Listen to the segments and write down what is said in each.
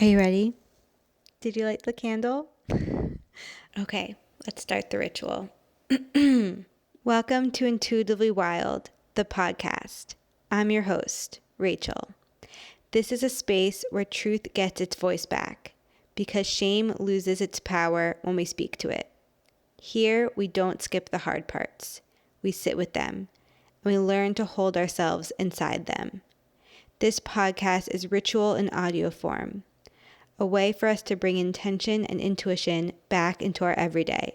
Are you ready? Did you light the candle? Okay, let's start the ritual. Welcome to Intuitively Wild, the podcast. I'm your host, Rachel. This is a space where truth gets its voice back because shame loses its power when we speak to it. Here, we don't skip the hard parts. We sit with them, and we learn to hold ourselves inside them. This podcast is ritual in audio form, a way for us to bring intention and intuition back into our everyday.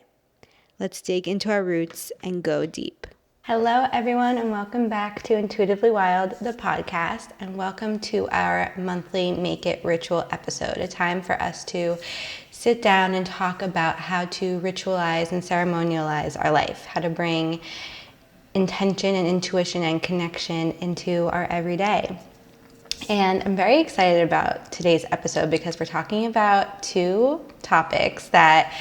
Let's dig into our roots and go deep. Hello, everyone, and welcome back to Intuitively Wild, the podcast, and welcome to our monthly Make It Ritual episode, a time for us to sit down and talk about how to ritualize and ceremonialize our life, how to bring intention and intuition and connection into our everyday. And I'm very excited about today's episode because we're talking about two topics that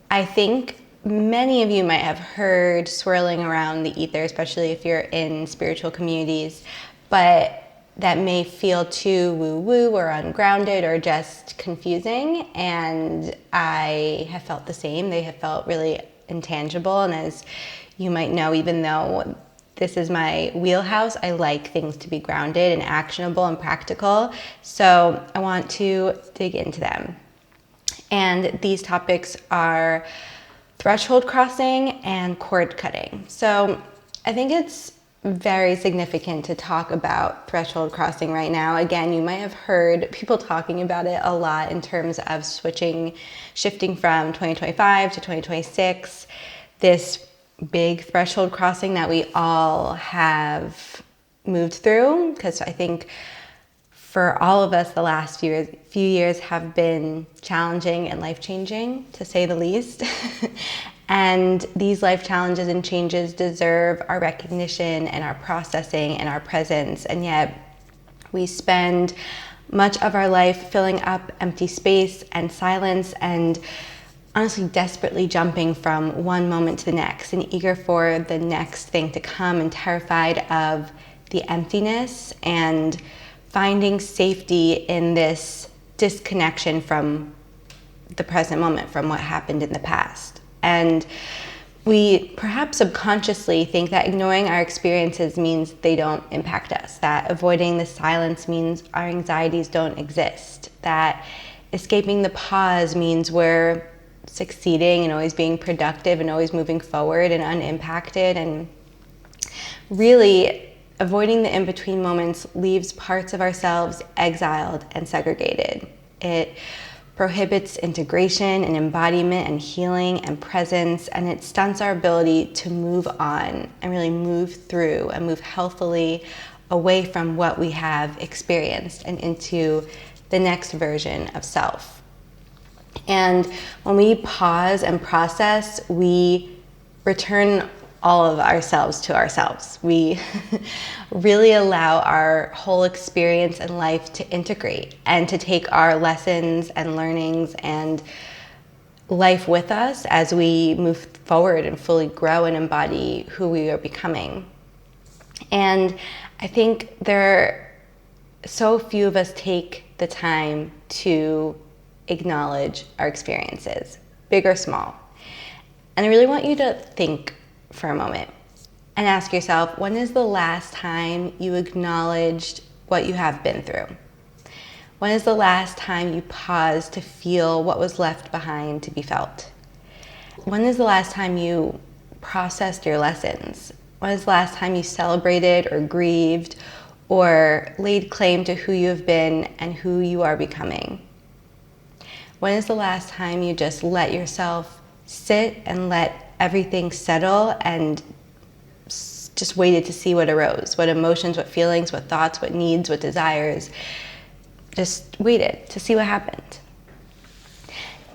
I think many of you might have heard swirling around the ether, especially if you're in spiritual communities, but that may feel too woo-woo or ungrounded or just confusing. And I have felt the same. They have felt really intangible. And as you might know, even though this is my wheelhouse, I like things to be grounded and actionable and practical. So I want to dig into them. And these topics are threshold crossing and cord cutting. So I think it's very significant to talk about threshold crossing right now. Again, you might have heard people talking about it a lot in terms of shifting from 2025 to 2026. This big threshold crossing that we all have moved through, because I think for all of us the last few years have been challenging and life-changing, to say the least. And these life challenges and changes deserve our recognition and our processing and our presence, and yet we spend much of our life filling up empty space and silence and honestly desperately jumping from one moment to the next and eager for the next thing to come and terrified of the emptiness and finding safety in this disconnection from the present moment, from what happened in the past. And we perhaps subconsciously think that ignoring our experiences means they don't impact us, that avoiding the silence means our anxieties don't exist, that escaping the pause means we're succeeding and always being productive and always moving forward and unimpacted. And really, avoiding the in-between moments leaves parts of ourselves exiled and segregated. It prohibits integration and embodiment and healing and presence, and it stunts our ability to move on and really move through and move healthily away from what we have experienced and into the next version of self. And when we pause and process, we return all of ourselves to ourselves. We really allow our whole experience in life to integrate and to take our lessons and learnings and life with us as we move forward and fully grow and embody who we are becoming. And I think so few of us take the time to acknowledge our experiences, big or small. And I really want you to think for a moment and ask yourself, when is the last time you acknowledged what you have been through? When is the last time you paused to feel what was left behind to be felt? When is the last time you processed your lessons? When is the last time you celebrated or grieved or laid claim to who you have been and who you are becoming? When is the last time you just let yourself sit and let everything settle and just waited to see what arose, what emotions, what feelings, what thoughts, what needs, what desires, just waited to see what happened?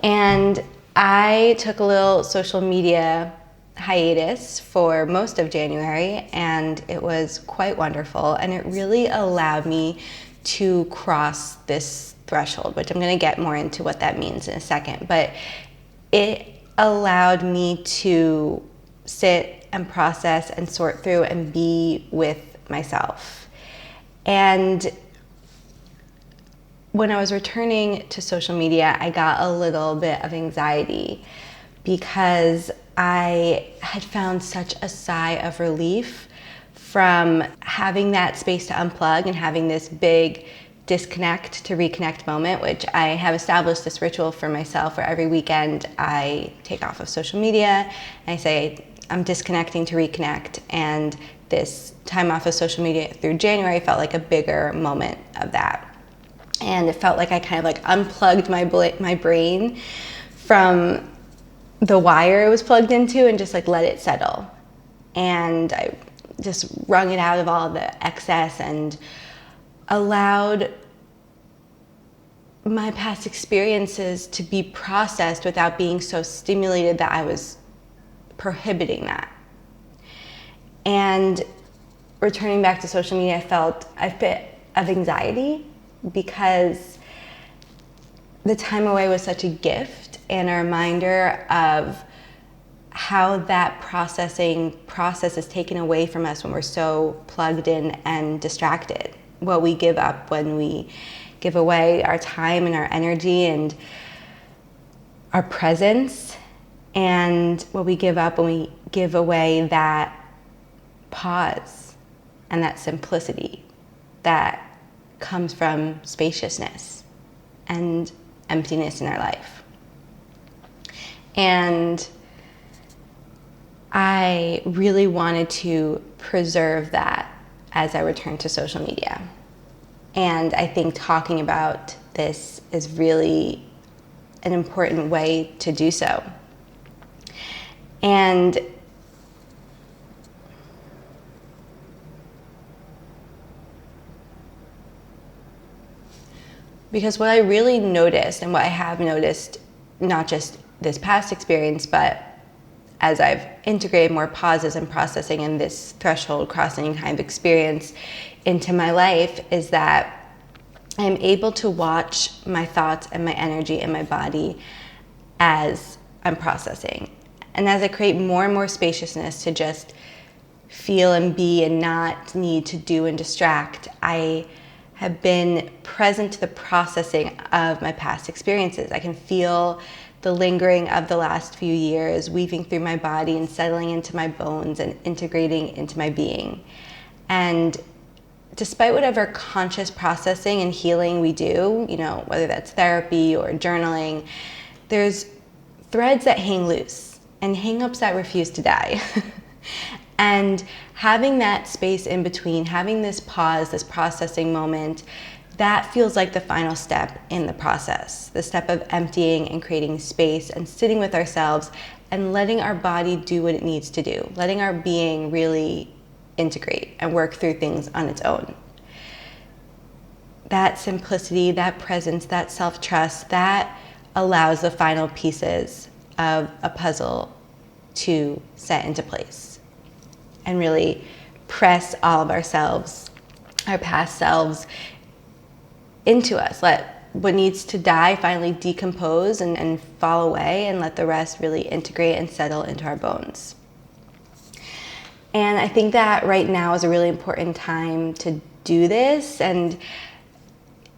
And I took a little social media hiatus for most of January, and it was quite wonderful, and it really allowed me to cross this threshold, which I'm going to get more into what that means in a second, but it allowed me to sit and process and sort through and be with myself. And when I was returning to social media, I got a little bit of anxiety because I had found such a sigh of relief from having that space to unplug and having this big disconnect to reconnect moment, which I have established this ritual for myself where every weekend I take off of social media and I say, I'm disconnecting to reconnect. And this time off of social media through January felt like a bigger moment of that. And it felt like I kind of like unplugged my brain from the wire it was plugged into and just like let it settle. And I just wrung it out of all the excess and allowed my past experiences to be processed without being so stimulated that I was prohibiting that. And returning back to social media, I felt a bit of anxiety because the time away was such a gift and a reminder of how that process is taken away from us when we're so plugged in and distracted. What we give up when we give away our time and our energy and our presence, and what we give up when we give away that pause and that simplicity that comes from spaciousness and emptiness in our life. And I really wanted to preserve that as I returned to social media. And I think talking about this is really an important way to do so. And because what I really noticed, and what I have noticed, not just this past experience, but as I've integrated more pauses and processing in this threshold crossing kind of experience into my life, is that I'm able to watch my thoughts and my energy and my body as I'm processing. And as I create more and more spaciousness to just feel and be and not need to do and distract, I have been present to the processing of my past experiences. I can feel the lingering of the last few years weaving through my body and settling into my bones and integrating into my being. And despite whatever conscious processing and healing we do, whether that's therapy or journaling, there's threads that hang loose and hang-ups that refuse to die. And having that space in between, having this pause, this processing moment, that feels like the final step in the process, the step of emptying and creating space and sitting with ourselves and letting our body do what it needs to do, letting our being really integrate and work through things on its own. That simplicity, that presence, that self-trust, that allows the final pieces of a puzzle to set into place and really press all of ourselves, our past selves, into us. Let what needs to die finally decompose and fall away, and let the rest really integrate and settle into our bones. And I think that right now is a really important time to do this, and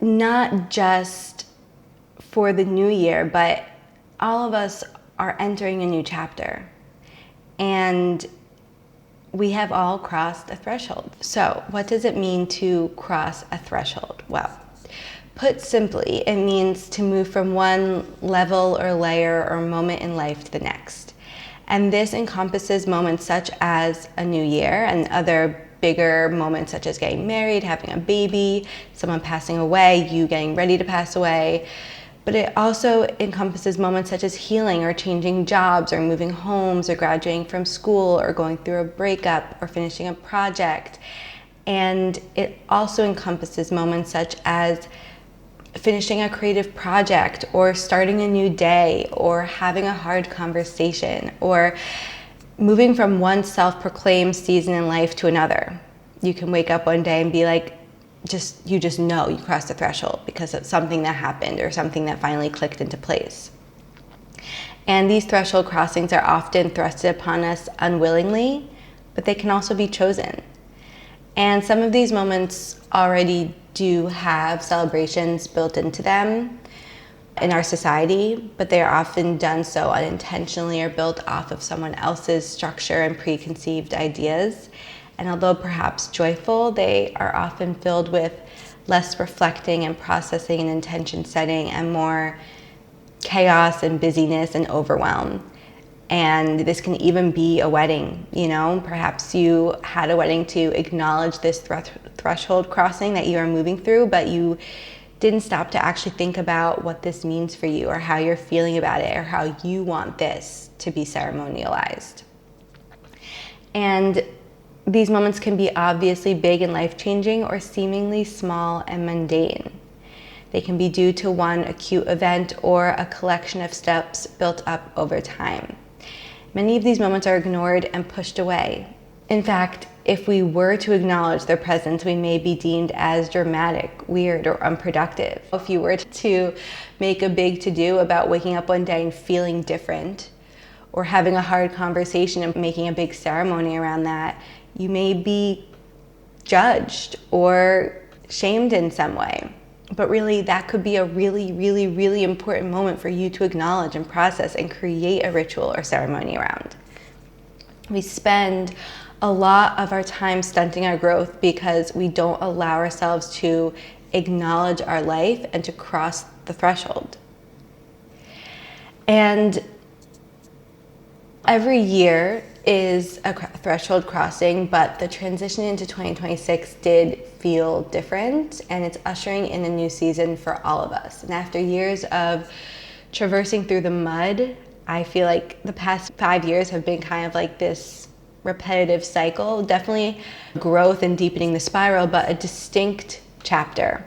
not just for the new year, but all of us are entering a new chapter. And we have all crossed a threshold. So what does it mean to cross a threshold? Well, put simply, it means to move from one level or layer or moment in life to the next. And this encompasses moments such as a new year and other bigger moments such as getting married, having a baby, someone passing away, you getting ready to pass away. But it also encompasses moments such as healing or changing jobs or moving homes or graduating from school or going through a breakup or finishing a project. And it also encompasses moments such as finishing a creative project or starting a new day or having a hard conversation or moving from one self-proclaimed season in life to another. You can wake up one day and be like, you just know you crossed the threshold because of something that happened or something that finally clicked into place. And these threshold crossings are often thrusted upon us unwillingly, but they can also be chosen. And some of these moments already do have celebrations built into them in our society, but they are often done so unintentionally or built off of someone else's structure and preconceived ideas. And although perhaps joyful, they are often filled with less reflecting and processing and intention setting and more chaos and busyness and overwhelm. And this can even be a wedding, perhaps you had a wedding to acknowledge this threshold crossing that you are moving through, but you didn't stop to actually think about what this means for you or how you're feeling about it or how you want this to be ceremonialized. And these moments can be obviously big and life-changing or seemingly small and mundane. They can be due to one acute event or a collection of steps built up over time. Many of these moments are ignored and pushed away. In fact, if we were to acknowledge their presence, we may be deemed as dramatic, weird, or unproductive. If you were to make a big to-do about waking up one day and feeling different, or having a hard conversation and making a big ceremony around that, you may be judged or shamed in some way. But really, that could be a really, really, really important moment for you to acknowledge and process and create a ritual or ceremony around. We spend a lot of our time stunting our growth because we don't allow ourselves to acknowledge our life and to cross the threshold. And every year is a threshold crossing, but the transition into 2026 did feel different, and it's ushering in a new season for all of us. And after years of traversing through the mud, I feel like the past 5 years have been kind of like this repetitive cycle, definitely growth and deepening the spiral, but a distinct chapter.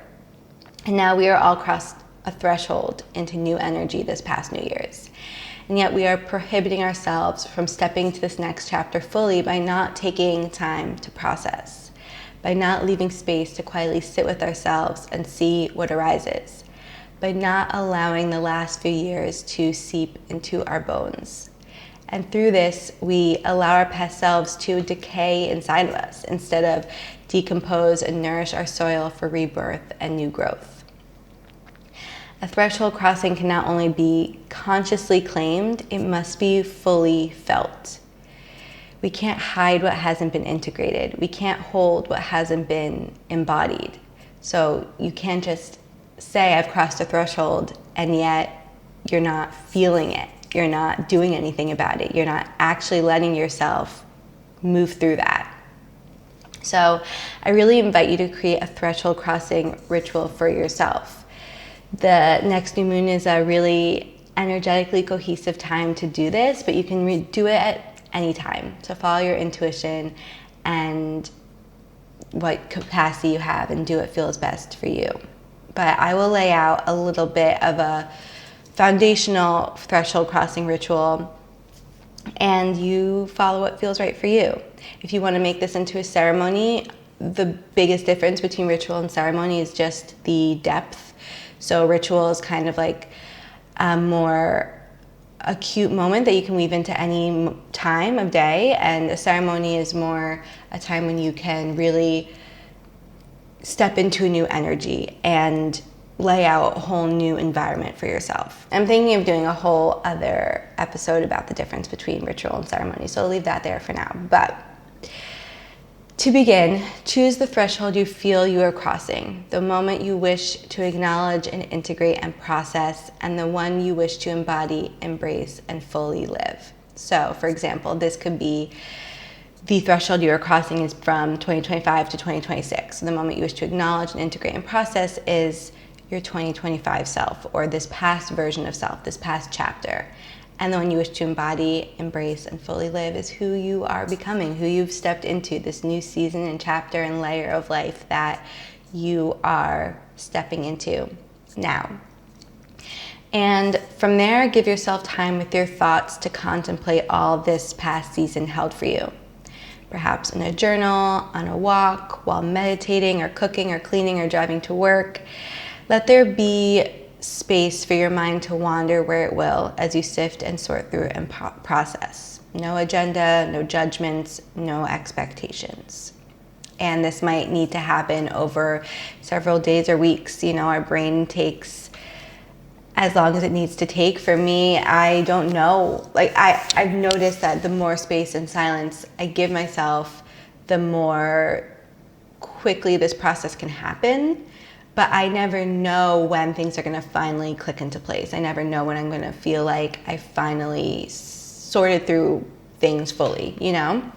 And now we are all crossed a threshold into new energy this past New Year's. And yet we are prohibiting ourselves from stepping to this next chapter fully by not taking time to process, by not leaving space to quietly sit with ourselves and see what arises, by not allowing the last few years to seep into our bones. And through this, we allow our past selves to decay inside of us instead of decompose and nourish our soil for rebirth and new growth. A threshold crossing can not only be consciously claimed, it must be fully felt. We can't hide what hasn't been integrated. We can't hold what hasn't been embodied. So you can't just say, I've crossed a threshold, and yet you're not feeling it. You're not doing anything about it. You're not actually letting yourself move through that. So I really invite you to create a threshold crossing ritual for yourself. The next new moon is a really energetically cohesive time to do this, but you can do it at any time. So follow your intuition and what capacity you have and do what feels best for you. But I will lay out a little bit of a foundational threshold crossing ritual, and you follow what feels right for you. If you want to make this into a ceremony, the biggest difference between ritual and ceremony is just the depth. So ritual is kind of like a more acute moment that you can weave into any time of day, and a ceremony is more a time when you can really step into a new energy and lay out a whole new environment for yourself. I'm thinking of doing a whole other episode about the difference between ritual and ceremony, so I'll leave that there for now. But to begin, choose the threshold you feel you are crossing, the moment you wish to acknowledge and integrate and process, and the one you wish to embody, embrace, and fully live. So, for example, this could be the threshold you are crossing is from 2025 to 2026. So the moment you wish to acknowledge and integrate and process is your 2025 self, or this past version of self, this past chapter. And the one you wish to embody, embrace, and fully live is who you are becoming, who you've stepped into, this new season and chapter and layer of life that you are stepping into now. And from there, give yourself time with your thoughts to contemplate all this past season held for you. Perhaps in a journal, on a walk, while meditating or cooking or cleaning or driving to work. Let there be space for your mind to wander where it will as you sift and sort through and process. No agenda, no judgments, no expectations. And this might need to happen over several days or weeks. You know, our brain takes as long as it needs to take. For me, I don't know. Like I've noticed that the more space and silence I give myself, the more quickly this process can happen. But I never know when things are going to finally click into place. I never know when I'm going to feel like I finally sorted through things fully, you know?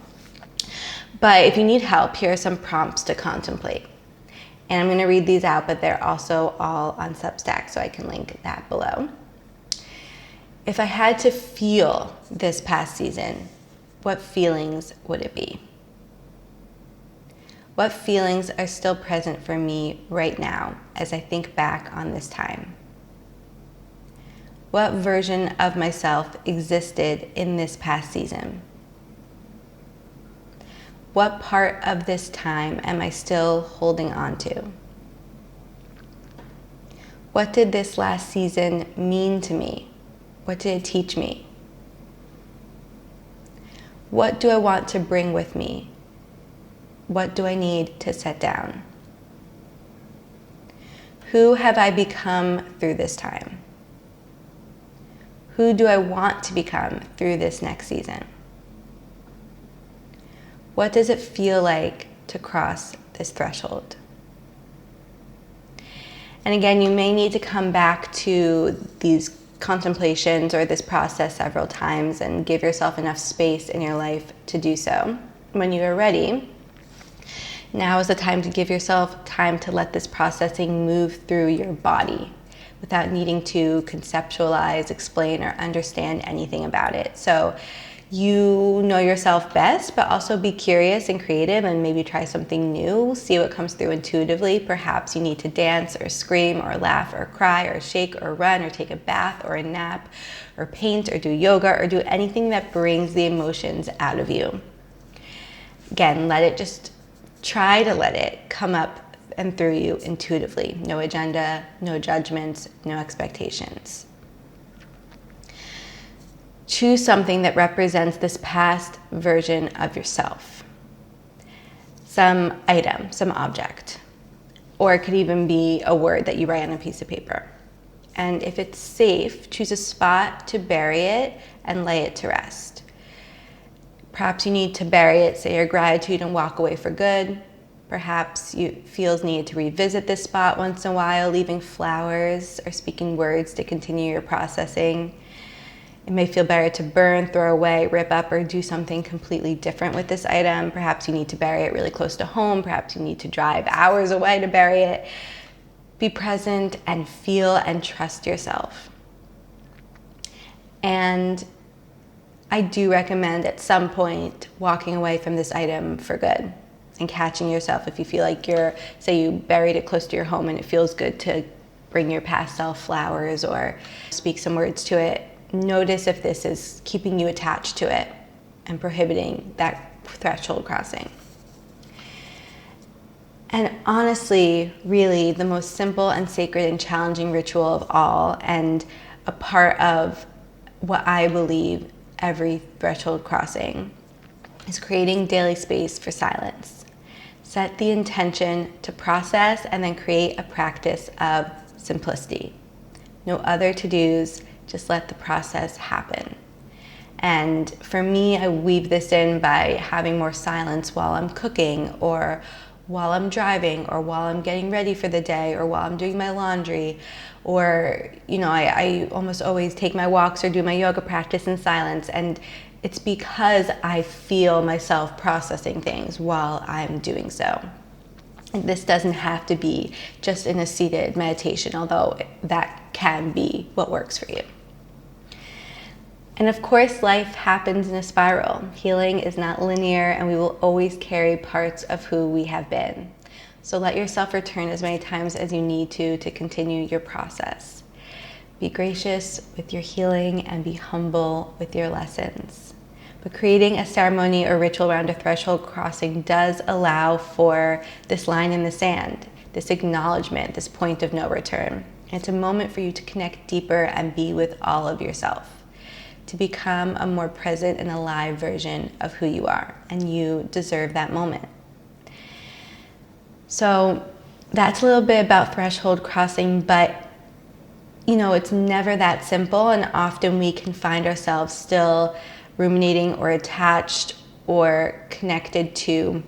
But if you need help, here are some prompts to contemplate. And I'm going to read these out, but they're also all on Substack, so I can link that below. If I had to feel this past season, what feelings would it be? What feelings are still present for me right now as I think back on this time? What version of myself existed in this past season? What part of this time am I still holding on to? What did this last season mean to me? What did it teach me? What do I want to bring with me? What do I need to set down? Who have I become through this time? Who do I want to become through this next season? What does it feel like to cross this threshold? And again, you may need to come back to these contemplations or this process several times and give yourself enough space in your life to do so. When you are ready, now is the time to give yourself time to let this processing move through your body without needing to conceptualize, explain, or understand anything about it. So you know yourself best, but also be curious and creative and maybe try something new. See what comes through intuitively. Perhaps you need to dance or scream or laugh or cry or shake or run or take a bath or a nap or paint or do yoga or do anything that brings the emotions out of you. Again, try to let it come up and through you intuitively. No agenda, no judgments, no expectations. Choose something that represents this past version of yourself. Some item, some object. Or it could even be a word that you write on a piece of paper. And if it's safe, choose a spot to bury it and lay it to rest. Perhaps you need to bury it, say your gratitude, and walk away for good. Perhaps you feel needed to revisit this spot once in a while, leaving flowers or speaking words to continue your processing. It may feel better to burn, throw away, rip up, or do something completely different with this item. Perhaps you need to bury it really close to home. Perhaps you need to drive hours away to bury it. Be present and feel and trust yourself. And I do recommend at some point walking away from this item for good and catching yourself if you feel like say you buried it close to your home and it feels good to bring your past self flowers or speak some words to it. Notice if this is keeping you attached to it and prohibiting that threshold crossing. And honestly, really, the most simple and sacred and challenging ritual of all, and a part of what I believe every threshold crossing, is creating daily space for silence. Set the intention to process and then create a practice of simplicity. No other to-dos, just let the process happen. And for me, I weave this in by having more silence while I'm cooking or while I'm driving or while I'm getting ready for the day or while I'm doing my laundry. Or, I almost always take my walks or do my yoga practice in silence. And it's because I feel myself processing things while I'm doing so. And this doesn't have to be just in a seated meditation, although that can be what works for you. And of course, life happens in a spiral. Healing is not linear, and we will always carry parts of who we have been. So let yourself return as many times as you need to continue your process. Be gracious with your healing and be humble with your lessons. But creating a ceremony or ritual around a threshold crossing does allow for this line in the sand, this acknowledgement, this point of no return. It's a moment for you to connect deeper and be with all of yourself, to become a more present and alive version of who you are, and you deserve that moment. So that's a little bit about threshold crossing, but it's never that simple, and often we can find ourselves still ruminating or attached or connected to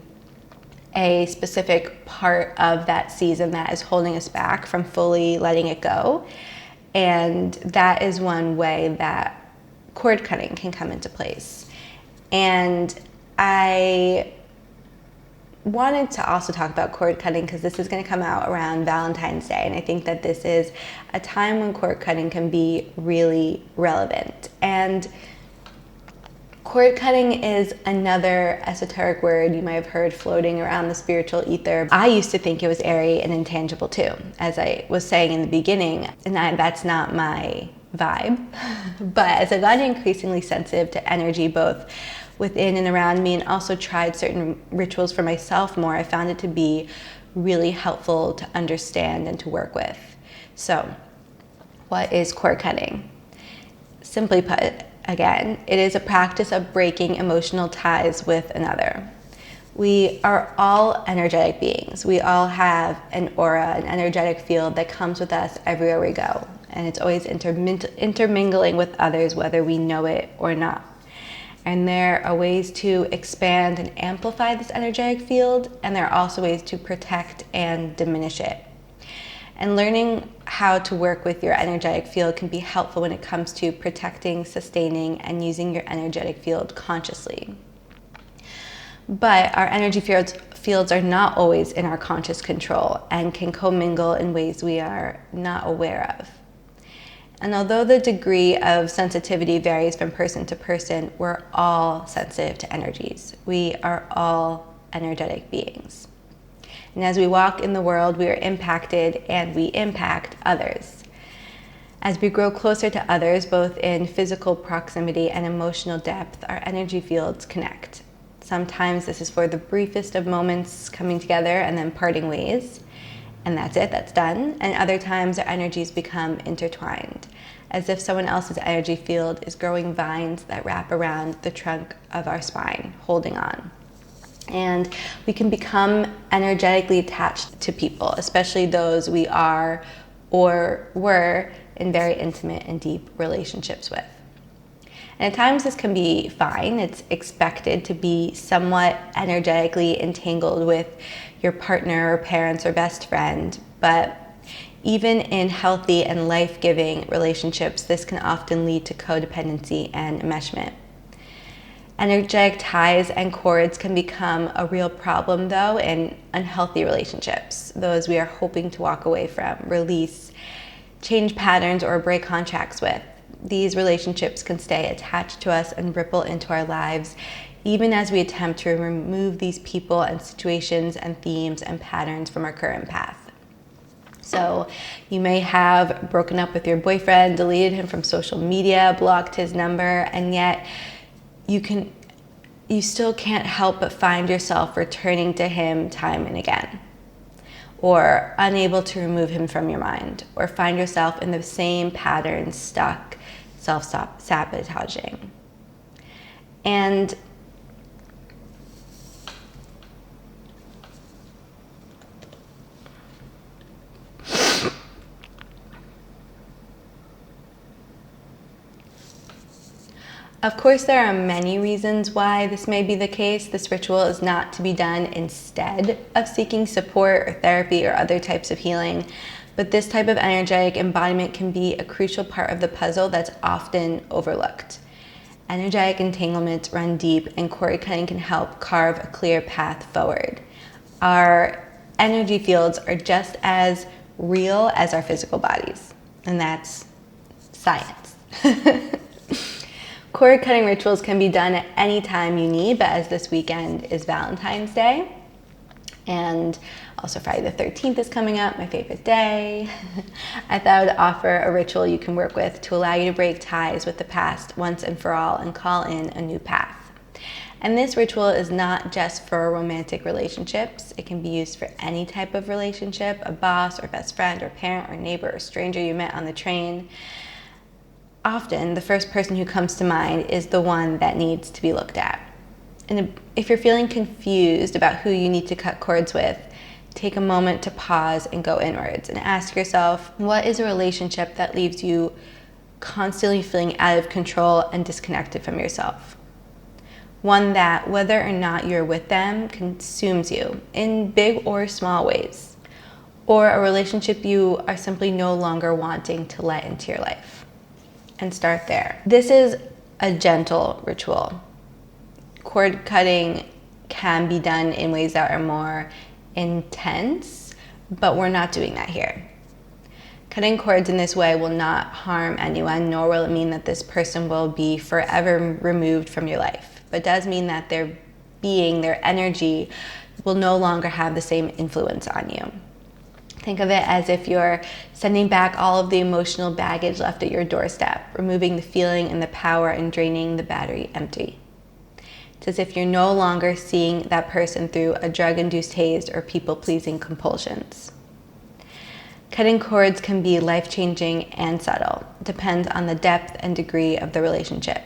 a specific part of that season that is holding us back from fully letting it go. And that is one way that cord cutting can come into place. And I wanted to also talk about cord cutting because this is going to come out around Valentine's Day, and I think that this is a time when cord cutting can be really relevant. And cord cutting is another esoteric word you might have heard floating around the spiritual ether. I used to think it was airy and intangible too, as I was saying in the beginning, and that's not my vibe. But as I got increasingly sensitive to energy, both within and around me, and also tried certain rituals for myself more, I found it to be really helpful to understand and to work with. So, what is cord cutting? Simply put, again, it is a practice of breaking emotional ties with another. We are all energetic beings. We all have an aura, an energetic field that comes with us everywhere we go. And it's always intermingling with others, whether we know it or not. And there are ways to expand and amplify this energetic field, and there are also ways to protect and diminish it. And learning how to work with your energetic field can be helpful when it comes to protecting, sustaining, and using your energetic field consciously. But our energy fields are not always in our conscious control and can commingle in ways we are not aware of. And although the degree of sensitivity varies from person to person, we're all sensitive to energies. We are all energetic beings. And as we walk in the world, we are impacted and we impact others. As we grow closer to others, both in physical proximity and emotional depth, our energy fields connect. Sometimes this is for the briefest of moments coming together and then parting ways. And that's it, that's done. And other times our energies become intertwined, as if someone else's energy field is growing vines that wrap around the trunk of our spine, holding on. And we can become energetically attached to people, especially those we are or were in very intimate and deep relationships with. And at times this can be fine. It's expected to be somewhat energetically entangled with your partner or parents or best friend, but even in healthy and life-giving relationships, this can often lead to codependency and enmeshment. Energetic ties and cords can become a real problem, though, in unhealthy relationships, those we are hoping to walk away from, release, change patterns, or break contracts with. These relationships can stay attached to us and ripple into our lives, even as we attempt to remove these people and situations and themes and patterns from our current path. So you may have broken up with your boyfriend, deleted him from social media, blocked his number, and yet you still can't help but find yourself returning to him time and again, or unable to remove him from your mind, or find yourself in the same pattern, stuck, self-sabotaging. And of course, there are many reasons why this may be the case. This ritual is not to be done instead of seeking support or therapy or other types of healing, but this type of energetic embodiment can be a crucial part of the puzzle that's often overlooked. Energetic entanglements run deep, and cord cutting can help carve a clear path forward. Our energy fields are just as real as our physical bodies, and that's science. Cord cutting rituals can be done at any time you need, but as this weekend is Valentine's Day, and also Friday the 13th is coming up, my favorite day, I thought I would offer a ritual you can work with to allow you to break ties with the past once and for all and call in a new path. And this ritual is not just for romantic relationships. It can be used for any type of relationship, a boss or best friend or parent or neighbor or stranger you met on the train. Often, the first person who comes to mind is the one that needs to be looked at. And if you're feeling confused about who you need to cut cords with, take a moment to pause and go inwards and ask yourself, what is a relationship that leaves you constantly feeling out of control and disconnected from yourself? One that, whether or not you're with them, consumes you in big or small ways. Or a relationship you are simply no longer wanting to let into your life. And start there. This is a gentle ritual. Cord cutting can be done in ways that are more intense, but we're not doing that here. Cutting cords in this way will not harm anyone, nor will it mean that this person will be forever removed from your life. But it does mean that their being, their energy, will no longer have the same influence on you. Think of it as if you're sending back all of the emotional baggage left at your doorstep, removing the feeling and the power and draining the battery empty. It's as if you're no longer seeing that person through a drug-induced haze or people-pleasing compulsions. Cutting cords can be life-changing and subtle. It depends on the depth and degree of the relationship.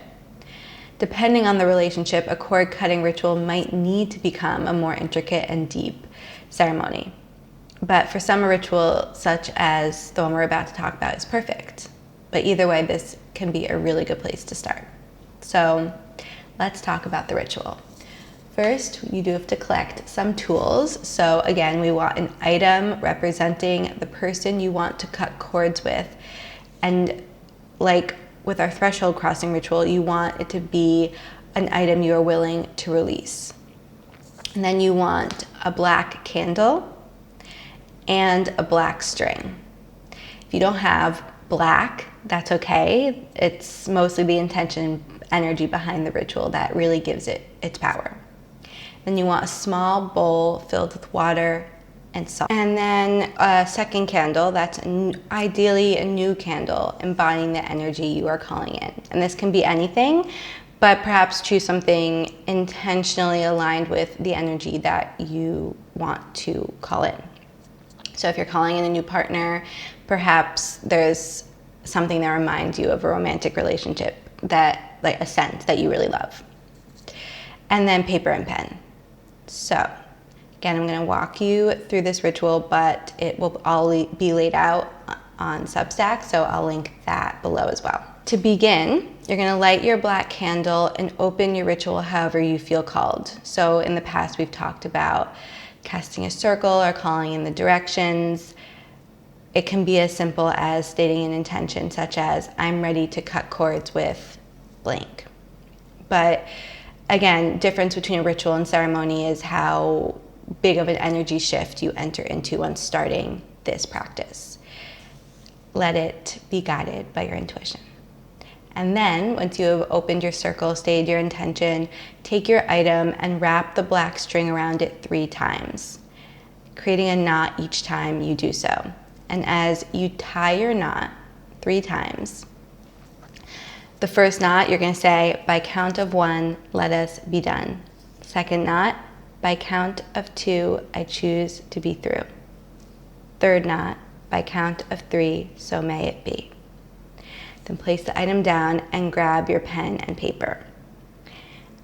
Depending on the relationship, a cord cutting ritual might need to become a more intricate and deep ceremony. But for some, a ritual such as the one we're about to talk about is perfect. But either way, this can be a really good place to start. So let's talk about the ritual. First, you do have to collect some tools. So again, we want an item representing the person you want to cut cords with. And like with our threshold crossing ritual, you want it to be an item you are willing to release. And then you want a black candle and a black string. If you don't have black, that's okay. It's mostly the intention, energy behind the ritual that really gives it its power. Then you want a small bowl filled with water and salt. And then a second candle, that's ideally a new candle embodying the energy you are calling in. And this can be anything, but perhaps choose something intentionally aligned with the energy that you want to call in. So if you're calling in a new partner, perhaps there's something that reminds you of a romantic relationship, that like a scent that you really love. And then paper and pen. So again, I'm going to walk you through this ritual, but it will all be laid out on Substack, so I'll link that below as well. To begin, you're going to light your black candle and open your ritual however you feel called. So in the past, we've talked about casting a circle or calling in the directions. It can be as simple as stating an intention such as, I'm ready to cut cords with blank. But again, difference between a ritual and ceremony is how big of an energy shift you enter into when starting this practice. Let it be guided by your intuition. And then once you have opened your circle, stated your intention, take your item and wrap the black string around it 3 times, creating a knot each time you do so. And as you tie your knot 3 times, the first knot, you're going to say, by count of 1, let us be done. Second knot, by count of 2, I choose to be through. Third knot, by count of 3, so may it be. Then place the item down and grab your pen and paper.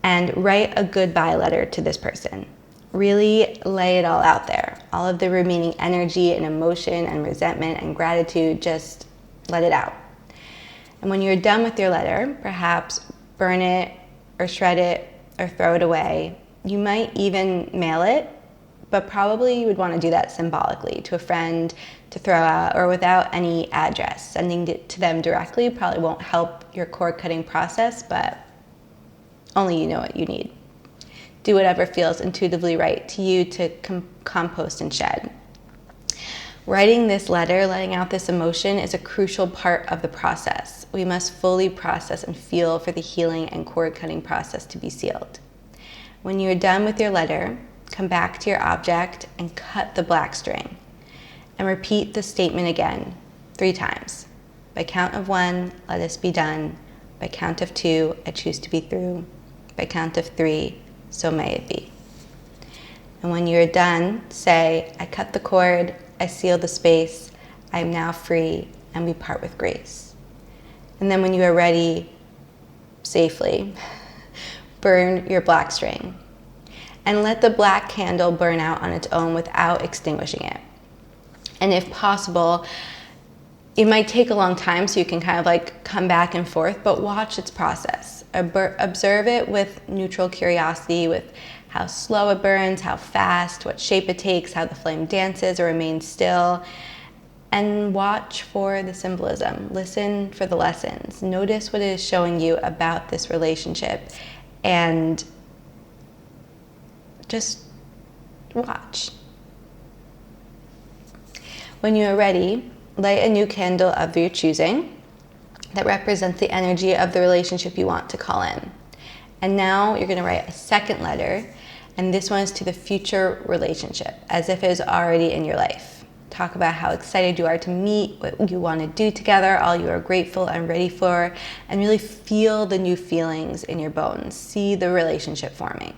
And write a goodbye letter to this person. Really lay it all out there. All of the remaining energy and emotion and resentment and gratitude, just let it out. And when you're done with your letter, perhaps burn it or shred it or throw it away. You might even mail it, but probably you would want to do that symbolically to a friend to throw out or without any address. Sending it to them directly probably won't help your cord cutting process, but only you know what you need. Do whatever feels intuitively right to you to compost and shed. Writing this letter, letting out this emotion, is a crucial part of the process. We must fully process and feel for the healing and cord cutting process to be sealed. When you are done with your letter, come back to your object and cut the black string. And repeat the statement again 3 times. By count of 1, let us be done. By count of 2, I choose to be through. By count of 3, so may it be. And when you're done, say, I cut the cord, I seal the space, I am now free, and we part with grace. And then when you are ready, safely, burn your black string. and let the black candle burn out on its own without extinguishing it. And if possible, it might take a long time, so you can kind of like come back and forth, but watch its process. Observe it with neutral curiosity, with how slow it burns, how fast, what shape it takes, how the flame dances or remains still, and watch for the symbolism. Listen for the lessons. Notice what it is showing you about this relationship, and just watch. When you are ready, light a new candle of your choosing that represents the energy of the relationship you want to call in. And now you're going to write a second letter, and this one is to the future relationship, as if it is already in your life. Talk about how excited you are to meet, what you want to do together, all you are grateful and ready for, and really feel the new feelings in your bones. See the relationship forming.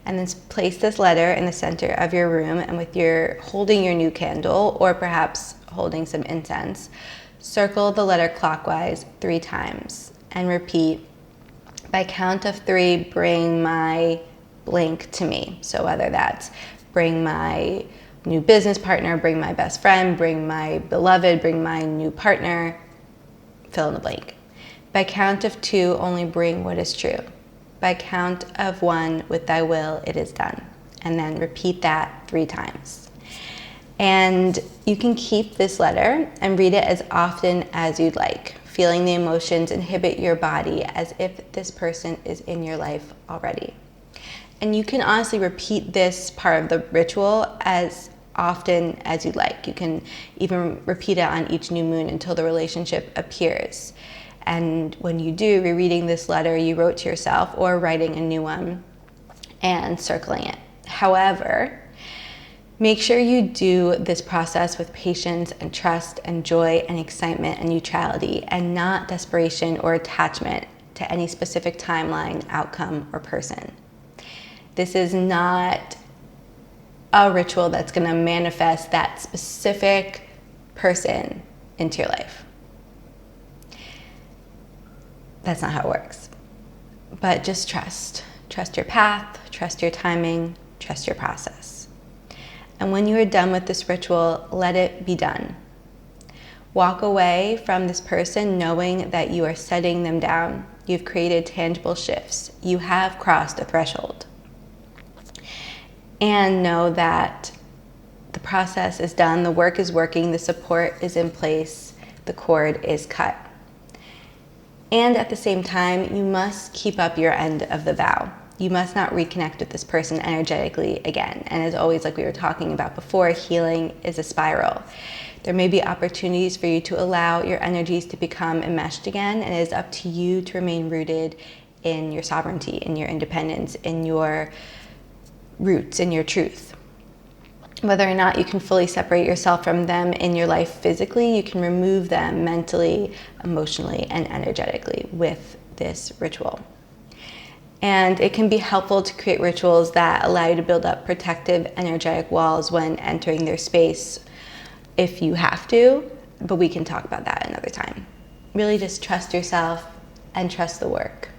And then place this letter in the center of your room, and with your holding your new candle, or perhaps holding some incense, circle the letter clockwise 3 times and repeat, by count of 3, bring my blank to me. So whether that's bring my new business partner, bring my best friend, bring my beloved, bring my new partner, fill in the blank. By count of 2, only bring what is true. By count of 1, with thy will, it is done. And then repeat that 3 times. And you can keep this letter and read it as often as you'd like. Feeling the emotions inhibit your body as if this person is in your life already. And you can honestly repeat this part of the ritual as often as you'd like. You can even repeat it on each new moon until the relationship appears. And when you do, rereading this letter you wrote to yourself or writing a new one and circling it. However, make sure you do this process with patience and trust and joy and excitement and neutrality, and not desperation or attachment to any specific timeline, outcome, or person. This is not a ritual that's going to manifest that specific person into your life. That's not how it works. But just trust. Trust your path, trust your timing, trust your process. And when you are done with this ritual, let it be done. Walk away from this person knowing that you are setting them down. You've created tangible shifts. You have crossed a threshold. And know that the process is done, the work is working, the support is in place, the cord is cut. And at the same time, you must keep up your end of the vow. You must not reconnect with this person energetically again. And as always, like we were talking about before, healing is a spiral. There may be opportunities for you to allow your energies to become enmeshed again, and it is up to you to remain rooted in your sovereignty, in your independence, in your roots, in your truth. Whether or not you can fully separate yourself from them in your life physically, you can remove them mentally, emotionally, and energetically with this ritual. And it can be helpful to create rituals that allow you to build up protective, energetic walls when entering their space if you have to, but we can talk about that another time. Really just trust yourself and trust the work.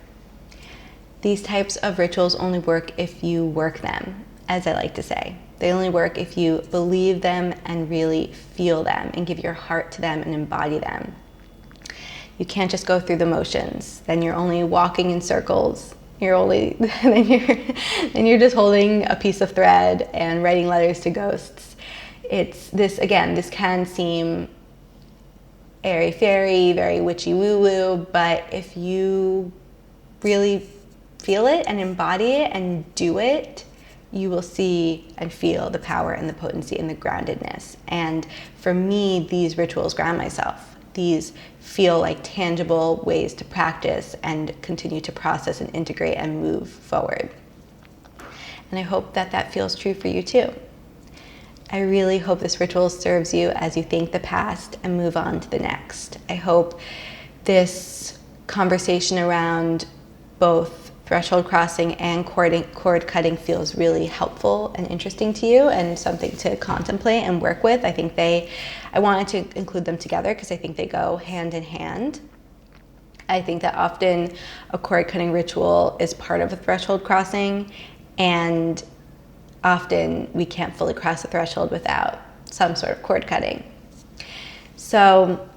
These types of rituals only work if you work them, as I like to say. They only work if you believe them and really feel them and give your heart to them and embody them. You can't just go through the motions. Then you're only walking in circles. Then you're just holding a piece of thread and writing letters to ghosts. This can seem airy-fairy, very witchy woo-woo, but if you really feel it and embody it and do it, you will see and feel the power and the potency and the groundedness. And for me, these rituals ground myself. These feel like tangible ways to practice and continue to process and integrate and move forward. And I hope that that feels true for you too. I really hope this ritual serves you as you thank the past and move on to the next. I hope this conversation around both threshold crossing and cord cutting feels really helpful and interesting to you and something to contemplate and work with. I wanted to include them together because I think they go hand in hand. I think that often a cord cutting ritual is part of a threshold crossing, And often we can't fully cross the threshold without some sort of cord cutting. So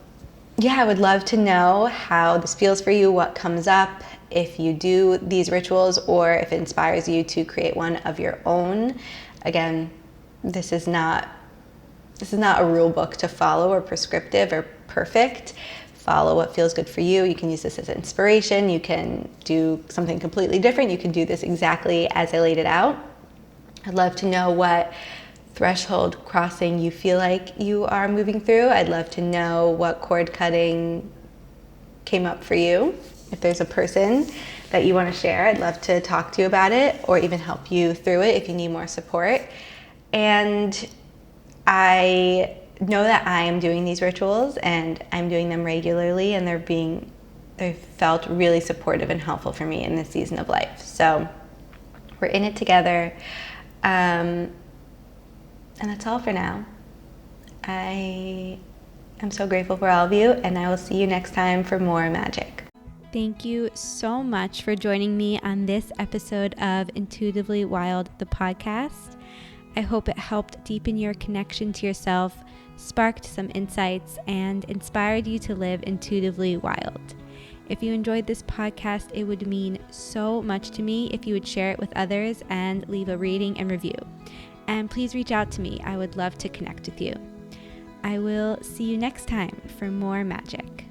yeah, I would love to know how this feels for you, what comes up, if you do these rituals, or if it inspires you to create one of your own. Again, this is not a rule book to follow or prescriptive or perfect. Follow what feels good for you. You can use this as inspiration. You can do something completely different. You can do this exactly as I laid it out. I'd love to know what threshold crossing you feel like you are moving through. I'd love to know what cord cutting came up for you. If there's a person that you want to share, I'd love to talk to you about it or even help you through it if you need more support. And I know that I am doing these rituals and I'm doing them regularly, and they've felt really supportive and helpful for me in this season of life. So we're in it together. And that's all for now. I am so grateful for all of you, and I will see you next time for more magic. Thank you so much for joining me on this episode of Intuitively Wild, the podcast. I hope it helped deepen your connection to yourself, sparked some insights, and inspired you to live intuitively wild. If you enjoyed this podcast, it would mean so much to me if you would share it with others and leave a rating and review. And please reach out to me. I would love to connect with you. I will see you next time for more magic.